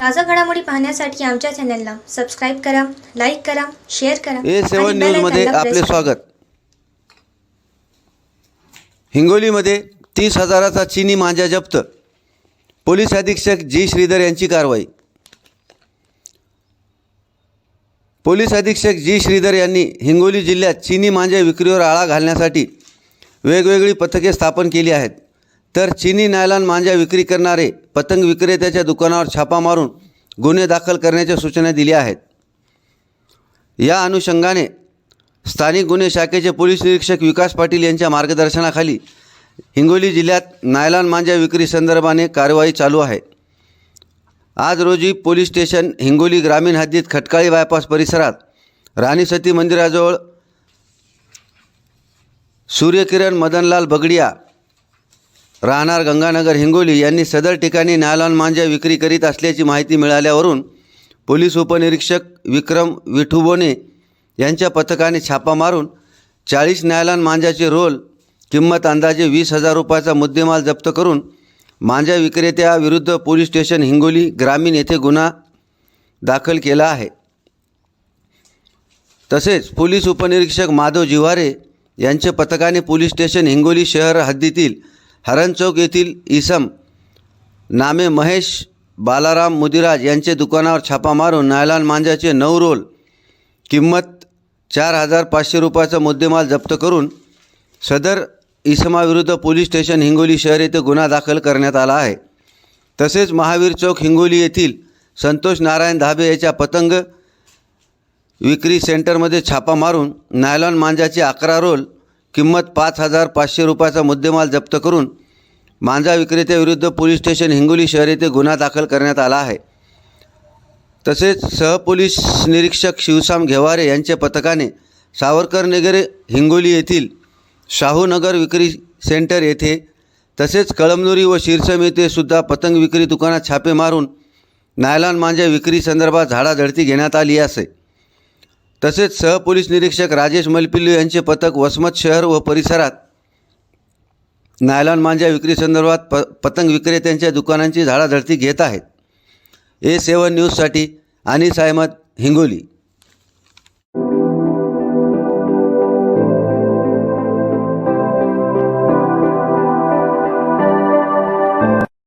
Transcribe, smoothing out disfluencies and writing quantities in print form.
ताजा घडामोडी पाहण्यासाठी आमच्या चॅनलला सबस्क्राईब करा, लाईक करा, शेअर करा। A7 आणि बेल न्यूजमध्ये आयकॉनला आपले प्रेस करा। स्वागत। हिंगोलीमध्ये 30,000चा चीनी मांजा जप्त। पोलीस अधीक्षक जी श्रीधर यांची कारवाई। पोलीस अधीक्षक जी श्रीधर यांनी हिंगोली जिल्ह्यात चीनी मांजा विक्रीवर आळा घालण्यासाठी वेगवेगळी पथके स्थापन केली आहेत। तर चीनी नायलॉन मांजा विक्री करणारे पतंग विक्रेत्याच्या दुकानावर छापा मारून गुन्हे दाखल करण्याच्या सूचना दिल्या आहेत। या अनुषंगाने स्थानिक गुन्हे शाखेचे पोलीस निरीक्षक विकास पाटील यांच्या मार्गदर्शनाखाली हिंगोली जिल्ह्यात नायलॉन मांजा विक्री संदर्भाने कारवाई चालू आहे। आज रोजी पोलीस स्टेशन हिंगोली ग्रामीण हद्दीत खटकाळी बायपास परिसरात राणी सती मंदिराजवळ सूर्यकिरण मदनलाल बगडिया राहणार गंगानगर हिंगोली यांनी सदर ठिकाणी नायलॉन मांजा विक्री करीत असल्याची माहिती मिळाल्यावरून पोलीस उपनिरीक्षक विक्रम विठुबोने यांच्या पथकाने छापा मारून 40 नायलॉन मांजाचे रोल किंमत अंदाजे 20,000 रुपयाचा मुद्देमाल जप्त करून मांजा विक्रेत्याविरुद्ध पोलीस स्टेशन हिंगोली ग्रामीण येथे गुन्हा दाखल केला आहे। तसेच पोलीस उपनिरीक्षक माधव जिव्हारे यांच्या पथकाने पोलीस स्टेशन हिंगोली शहर हद्दीतील हरण चौक येथील इसम नामे महेश बालाराम मुदिराज यांचे दुकानावर छापा मारून नायलॉन मांजाचे 9 रोल किंमत 4,500 रुपयाचा मुद्देमाल जप्त करून सदर इसमाविरुद्ध पोलीस स्टेशन हिंगोली शहर येथे गुन्हा दाखल करण्यात आला आहे। तसेच महावीर चौक हिंगोली येथील संतोष नारायण धाबे याच्या पतंग विक्री सेंटरमध्ये छापा मारून नायलॉन मांजाचे 11 रोल किंमत 5,500 रुपयाचा मुद्देमाल जप्त करून मांजा विक्रेत्याविरुद्ध पोलीस स्टेशन हिंगोली शहर येथे गुन्हा दाखल करण्यात आला आहे। तसेच सहपोलीस निरीक्षक शिवसाम घेवारे यांच्या पथकाने सावरकरनगर हिंगोली येथील शाहूनगर विक्री सेंटर येथे तसेच कळमनुरी व शिरसम येथे सुद्धा पतंग विक्री दुकानात छापे मारून नायलॉन मांजा विक्री संदर्भात झाडाझडती घेण्यात आली आहे। तसेच सहपोलीस निरीक्षक राजेश मलपिल्लू यांचे पथक वसमत शहर व परिसरात नायलॉन मांजा विक्री संदर्भात पतंग विक्रेत्यांच्या दुकानांची झाडाझडती घेत आहेत। A7 न्यूजसाठी अनिस अहमद, हिंगोली।